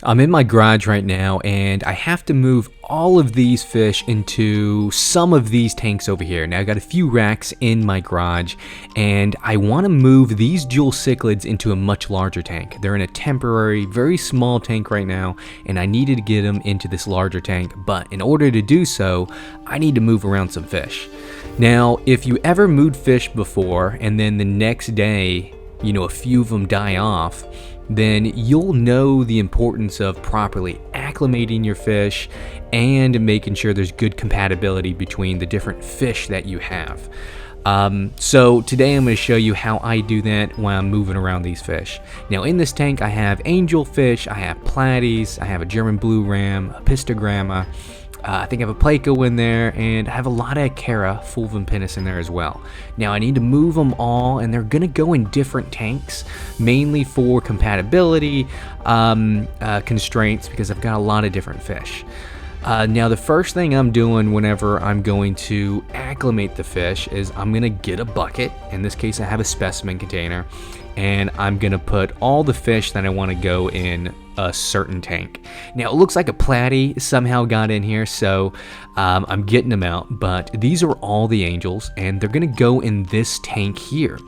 I'm in my garage right now and I have to move all of these fish into some of these tanks over here. Now I got a few racks in my garage and I want to move these jewel cichlids into a much larger tank. They're in a temporary, very small tank right now and I needed to get them into this larger tank, but in order to do so, I need to move around some fish. Now, if you ever moved fish before and then the next day, a few of them die off, then you'll know the importance of properly acclimating your fish and making sure there's good compatibility between the different fish that you have. So today I'm going to show you how I do that while I'm moving around these fish. Now in this tank I have angelfish, I have platies, I have a German blue ram, a pistogramma, I think I have a Placo in there, and I have a lot of Cara fulvipinnis in there as well. Now I need to move them all, and they're going to go in different tanks, mainly for compatibility constraints, because I've got a lot of different fish. Now the first thing I'm doing whenever I'm going to acclimate the fish is I'm going to get a bucket. In this case I have a specimen container, and I'm going to put all the fish that I want to go in a certain tank. Now it looks like a platy somehow got in here, so I'm getting them out, but these are all the angels and they're gonna go in this tank here.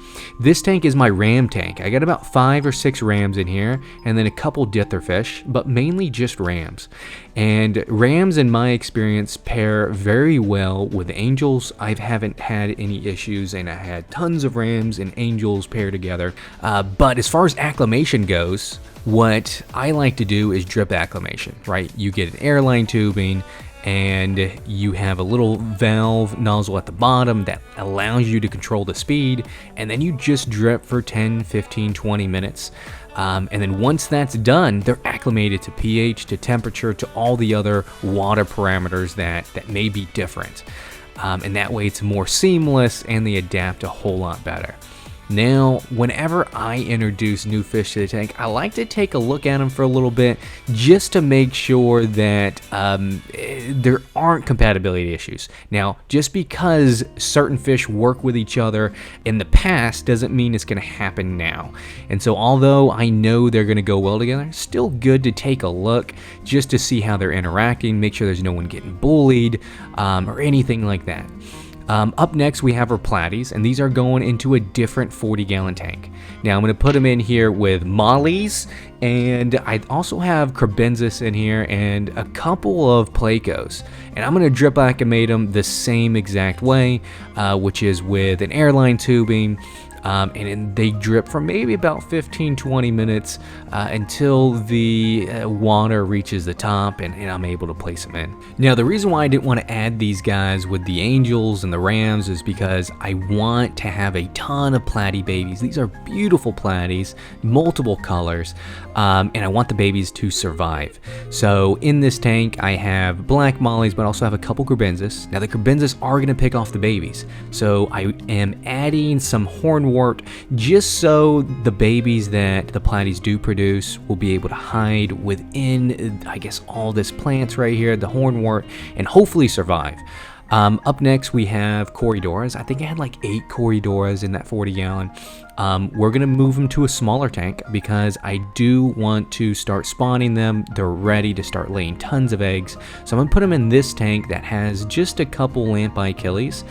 This tank is my ram tank. I got about 5 or 6 rams in here and then a couple ditherfish, but mainly just rams. And rams in my experience pair very well with angels. I haven't had any issues and I had tons of rams and angels pair together, but as far as acclimation goes, what I like to do is drip acclimation, right? You get an airline tubing and you have a little valve nozzle at the bottom that allows you to control the speed, and then you just drip for 10, 15, 20 minutes. And then once that's done, they're acclimated to pH, to temperature, to all the other water parameters that may be different. And that way it's more seamless and they adapt a whole lot better. Now, whenever I introduce new fish to the tank, I like to take a look at them for a little bit just to make sure that there aren't compatibility issues. Now, just because certain fish work with each other in the past doesn't mean it's going to happen now. And so although I know they're going to go well together, it's still good to take a look just to see how they're interacting, make sure there's no one getting bullied or anything like that. Up next we have our platies, and these are going into a different 40-gallon tank. Now I'm going to put them in here with mollies, and I also have crebensis in here and a couple of placos. And I'm going to drip acclimate them the same exact way, which is with an airline tubing. And they drip for maybe about 15-20 minutes until the water reaches the top and I'm able to place them in. Now the reason why I didn't want to add these guys with the angels and the rams is because I want to have a ton of platy babies. These are beautiful platies, multiple colors, and I want the babies to survive. So in this tank I have black mollies, but I also have a couple crebensis. Now the crebensis are going to pick off the babies, so I am adding some hornwort just so the babies that the platies do produce will be able to hide within, I guess, all this plants right here, the hornwort, and hopefully survive. Up next we have Corydoras. I think I had like 8 Corydoras in that 40-gallon. We're going to move them to a smaller tank because I do want to start spawning them. They're ready to start laying tons of eggs. So I'm going to put them in this tank that has just a couple lampi Achilles.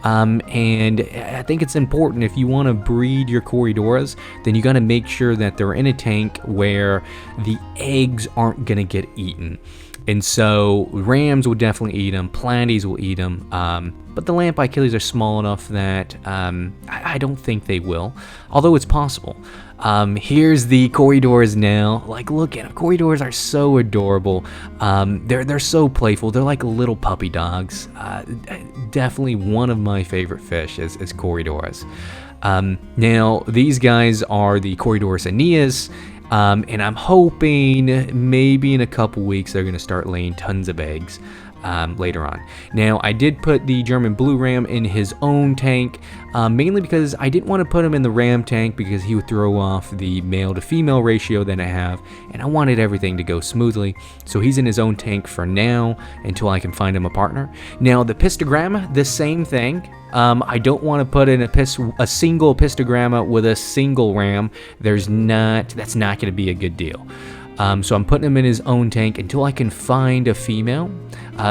And I think it's important, if you want to breed your Corydoras, then you got to make sure that they're in a tank where the eggs aren't going to get eaten. And so rams will definitely eat them, platies will eat them, but the lampi Achilles are small enough that I don't think they will, although it's possible. Here's the Corydoras now. Like, look at them. Corydoras are so adorable. They're so playful. They're like little puppy dogs. Definitely one of my favorite fish is Corydoras. Now these guys are the Corydoras aeneas. And I'm hoping maybe in a couple weeks they're going to start laying tons of eggs later on. Now I did put the German blue ram in his own tank, mainly because I didn't want to put him in the ram tank because he would throw off the male to female ratio that I have, and I wanted everything to go smoothly. So he's in his own tank for now until I can find him a partner. Now the pistogramma, the same thing. I don't want to put in a single pistogramma with a single ram. That's not going to be a good deal. So I'm putting him in his own tank until I can find a female.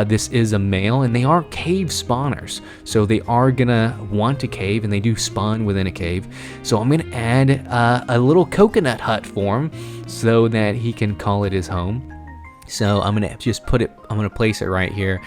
This is a male, and they are cave spawners, so they are gonna want to cave, and they do spawn within a cave. So I'm gonna add a little coconut hut for him so that he can call it his home. So I'm gonna just I'm gonna place it right here,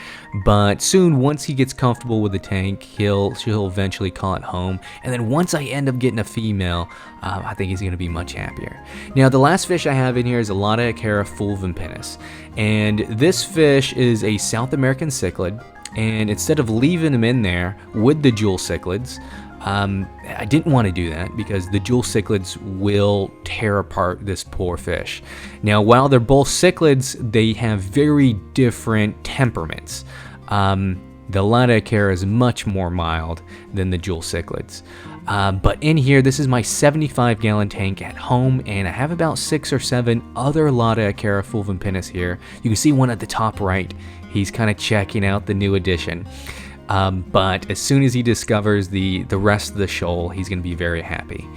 but soon, once he gets comfortable with the tank, she'll eventually call it home. And then once I end up getting a female, I think he's gonna be much happier. Now, the last fish I have in here is a Lotacara fulvipinnis, and this fish is a South American cichlid. And instead of leaving him in there with the jewel cichlids, I didn't want to do that because the jewel cichlids will tear apart this poor fish. Now, while they're both cichlids, they have very different temperaments. The Lotacara is much more mild than the jewel cichlids. But in here, this is my 75-gallon tank at home, and I have about 6 or 7 other Lotacara fulvipinnis here. You can see one at the top right. He's kind of checking out the new addition. But as soon as he discovers the rest of the shoal, he's going to be very happy.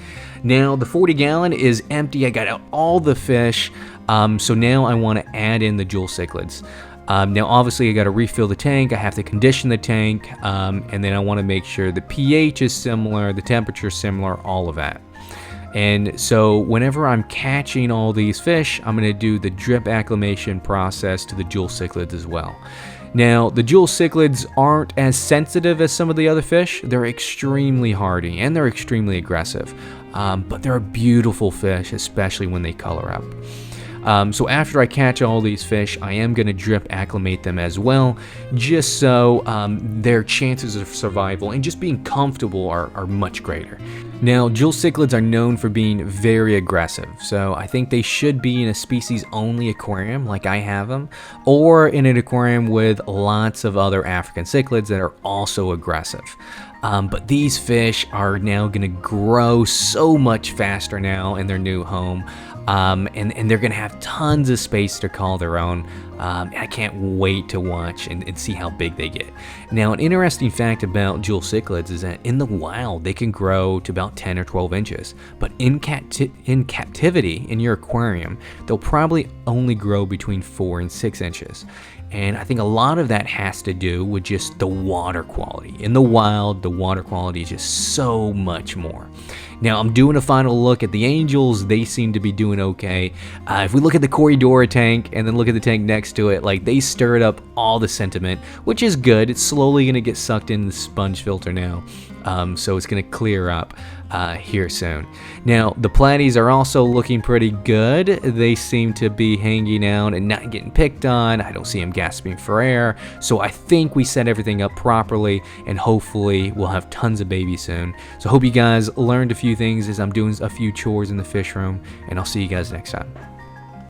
Now, the 40-gallon is empty. I got out all the fish, so now I want to add in the jewel cichlids. Now, obviously, I got to refill the tank. I have to condition the tank, and then I want to make sure the pH is similar, the temperature is similar, all of that. And so whenever I'm catching all these fish, I'm going to do the drip acclimation process to the jewel cichlids as well. Now, the jewel cichlids aren't as sensitive as some of the other fish. They're extremely hardy and they're extremely aggressive, but they're a beautiful fish, especially when they color up. So after I catch all these fish, I am going to drip acclimate them as well, just so their chances of survival and just being comfortable are much greater. Now, jewel cichlids are known for being very aggressive, so I think they should be in a species-only aquarium like I have them, or in an aquarium with lots of other African cichlids that are also aggressive. But these fish are now going to grow so much faster now in their new home, and they're going to have tons of space to call their own. I can't wait to watch and see how big they get. Now, an interesting fact about jewel cichlids is that in the wild, they can grow to about 10 or 12 inches. But in captivity, in your aquarium, they'll probably only grow between 4 and 6 inches. And I think a lot of that has to do with just the water quality. In the wild, the water quality is just so much more. Now, I'm doing a final look at the angels. They seem to be doing okay. If we look at the Corydoras tank and then look at the tank next to it, like, they stirred up all the sediment, which is good. It's slowly going to get sucked in the sponge filter now. So it's going to clear up here soon. Now, the platies are also looking pretty good. They seem to be hanging out and not getting picked on. I don't see them gasping for air. So I think we set everything up properly, and hopefully we'll have tons of babies soon. So I hope you guys learned a few things as I'm doing a few chores in the fish room, and I'll see you guys next time.